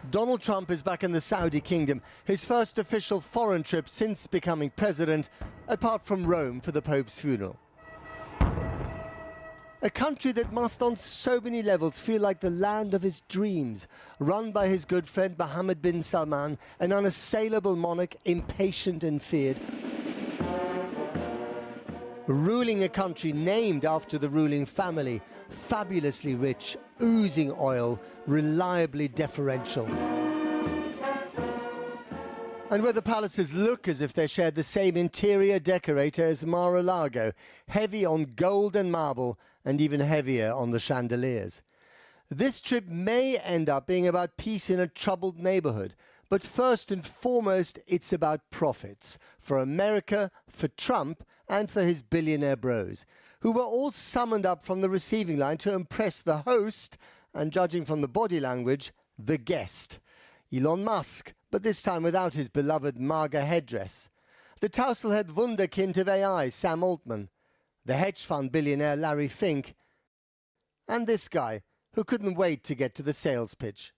Donald Trump is back in the Saudi kingdom, his first official foreign trip since becoming president, apart from Rome for the Pope's funeral. A country that must on so many levels feel like the land of his dreams, run by his good friend Mohammed bin Salman, an unassailable monarch, impatient and feared. Ruling a country named after the ruling family, fabulously rich, oozing oil, reliably deferential. And where the palaces look as if they shared the same interior decorator as Mar-a-Lago, heavy on gold and marble, and even heavier on the chandeliers. This trip may end up being about peace in a troubled neighborhood, but first and foremost, it's about profits for America, for Trump, and for his billionaire bros, who were all summoned up from the receiving line to impress the host, and judging from the body language, the guest. Elon Musk, but this time without his beloved MAGA headdress. The tousled wunderkind of AI, Sam Altman. The hedge fund billionaire Larry Fink. And this guy, who couldn't wait to get to the sales pitch.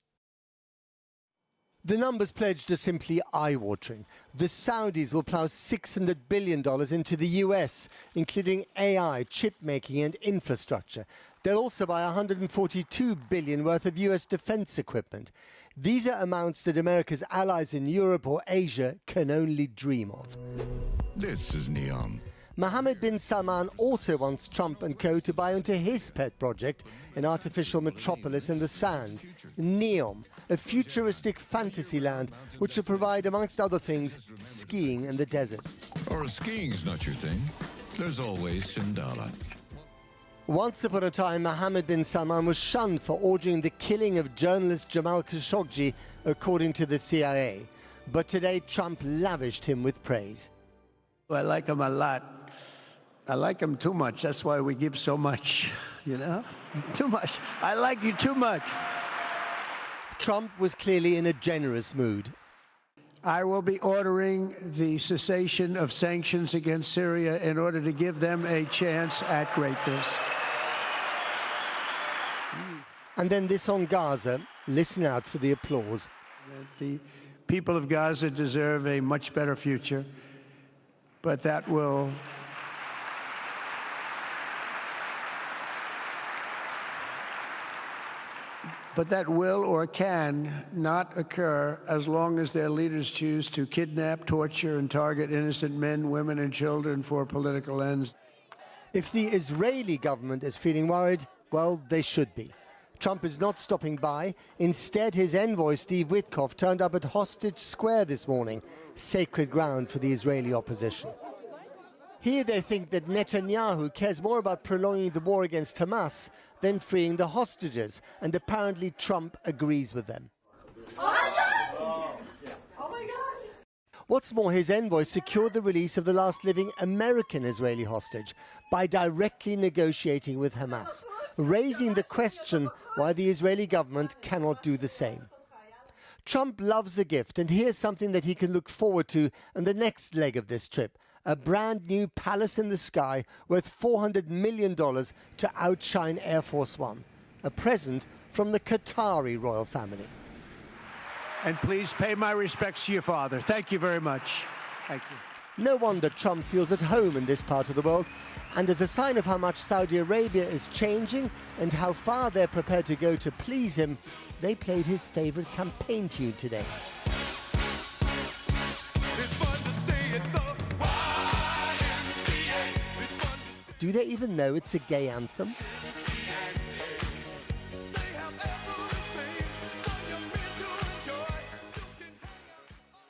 The numbers pledged are simply eye-watering. The Saudis will plough $600 billion into the US, including AI, chip-making and infrastructure. They'll also buy $142 billion worth of US defense equipment. These are amounts that America's allies in Europe or Asia can only dream of. This is Neom. Mohammed bin Salman also wants Trump and co. to buy into his pet project, an artificial metropolis in the sand, Neom, a futuristic fantasy land which will provide, amongst other things, skiing in the desert. Or if skiing's not your thing, there's always Sindala. Once upon a time, Mohammed bin Salman was shunned for ordering the killing of journalist Jamal Khashoggi, according to the CIA. But today, Trump lavished him with praise. I like him a lot. I like him too much. That's why we give so much, you know? Too much. I like you too much. Trump was clearly in a generous mood. I will be ordering the cessation of sanctions against Syria in order to give them a chance at greatness. And then this on Gaza. Listen out for the applause. The people of Gaza deserve a much better future, but that will or can not occur as long as their leaders choose to kidnap, torture, and target innocent men, women, and children for political ends. If the Israeli government is feeling worried, well, they should be. Trump is not stopping by. Instead, his envoy, Steve Witkoff, turned up at Hostage Square this morning, sacred ground for the Israeli opposition. Here they think that Netanyahu cares more about prolonging the war against Hamas than freeing the hostages, and apparently Trump agrees with them. Oh my God! Oh my God! What's more, his envoy secured the release of the last living American Israeli hostage by directly negotiating with Hamas, raising the question why the Israeli government cannot do the same. Trump loves a gift, and here's something that he can look forward to in the next leg of this trip. A brand new palace in the sky worth $400 million to outshine Air Force One. A present from the Qatari royal family. And please pay my respects to your father. Thank you very much. Thank you. No wonder Trump feels at home in this part of the world. And as a sign of how much Saudi Arabia is changing and how far they're prepared to go to please him, they played his favorite campaign tune today. Do they even know it's a gay anthem?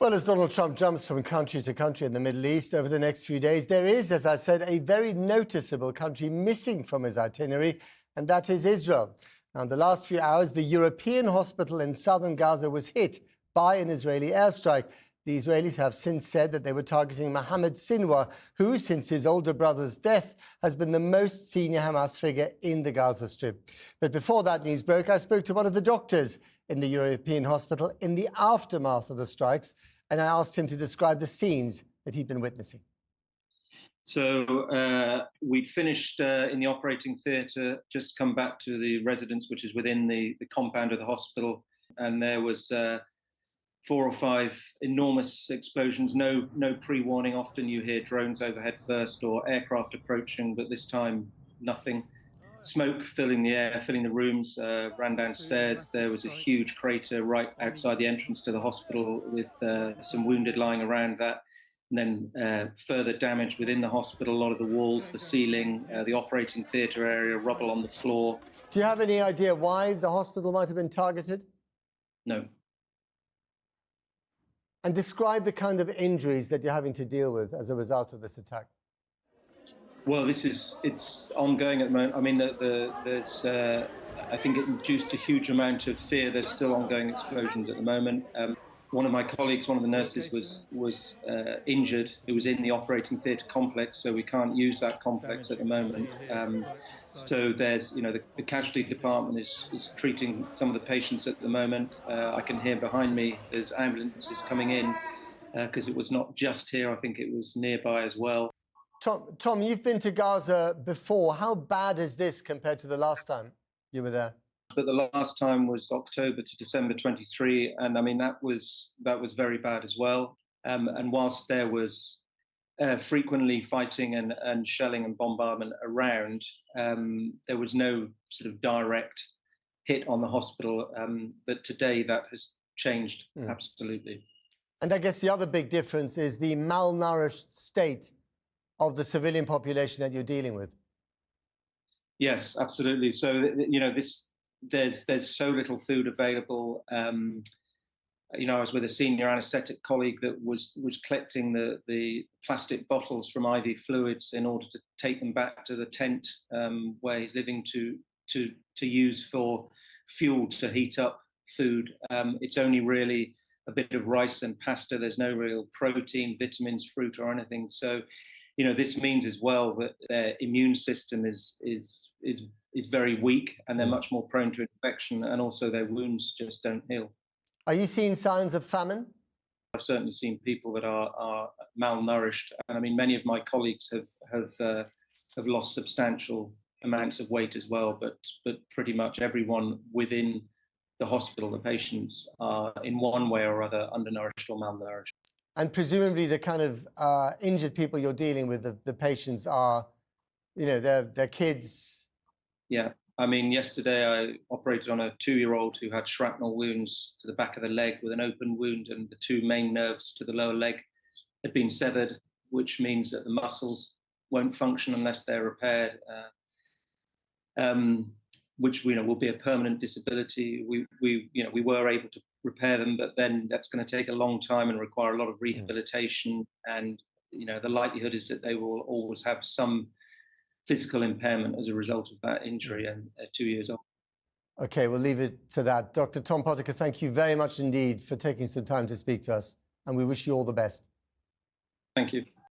Well, as Donald Trump jumps from country to country in the Middle East over the next few days, there is, as I said, a very noticeable country missing from his itinerary, and that is Israel. Now, in the last few hours, the European hospital in southern Gaza was hit by an Israeli airstrike. The Israelis have since said that they were targeting Mohammed Sinwar, who, since his older brother's death, has been the most senior Hamas figure in the Gaza Strip. But before that news broke, I spoke to one of the doctors in the European hospital in the aftermath of the strikes, and I asked him to describe the scenes that he'd been witnessing. So we'd finished in the operating theatre, just come back to the residence, which is within the compound of the hospital. and there was 4 or 5 enormous explosions. No pre-warning. Often you hear drones overhead first or aircraft approaching, but this time nothing. Smoke filling the air, filling the rooms. Ran downstairs. There was a huge crater right outside the entrance to the hospital with some wounded lying around that. And then further damage within the hospital, a lot of the walls, the ceiling, the operating theatre area, rubble on the floor. Do you have any idea why the hospital might have been targeted? No. And describe the kind of injuries that you're having to deal with as a result of this attack. Well, it's ongoing at the moment. I mean, there's I think it induced a huge amount of fear. There's still ongoing explosions at the moment. One of my colleagues, one of the nurses, was injured. Who was in the operating theatre complex, so we can't use that complex at the moment. So there's, the casualty department is treating some of the patients at the moment. I can hear behind me there's ambulances coming in because it was not just here. I think it was nearby as well. Tom, you've been to Gaza before. How bad is this compared to the last time you were there? But the last time was October to December 23, and I mean that was very bad as well. And whilst there was frequently fighting and shelling and bombardment around, there was no sort of direct hit on the hospital. But today that has changed absolutely. And I guess the other big difference is the malnourished state of the civilian population that you're dealing with. Yes, absolutely. So there's so little food available. I was with a senior anaesthetic colleague that was collecting the plastic bottles from IV fluids in order to take them back to the tent where he's living to use for fuel to heat up food. It's only really a bit of rice and pasta. There's no real protein, vitamins, fruit, or anything. So, this means as well that their immune system is very weak, and they're much more prone to infection, and also their wounds just don't heal. Are you seeing signs of famine? I've certainly seen people that are malnourished, and I mean many of my colleagues have lost substantial amounts of weight as well. But pretty much everyone within the hospital, the patients, are in one way or other undernourished or malnourished. And presumably the kind of injured people you're dealing with, the patients are, they're kids. Yeah. I mean, yesterday I operated on a 2-year-old who had shrapnel wounds to the back of the leg with an open wound, and the 2 main nerves to the lower leg had been severed, which means that the muscles won't function unless they're repaired, which will be a permanent disability. We were able to repair them, but then that's going to take a long time and require a lot of rehabilitation. And the likelihood is that they will always have some physical impairment as a result of that injury, and at 2 years old. Okay, we'll leave it to that. Dr. Tom Potiker, thank you very much indeed for taking some time to speak to us, and we wish you all the best. Thank you.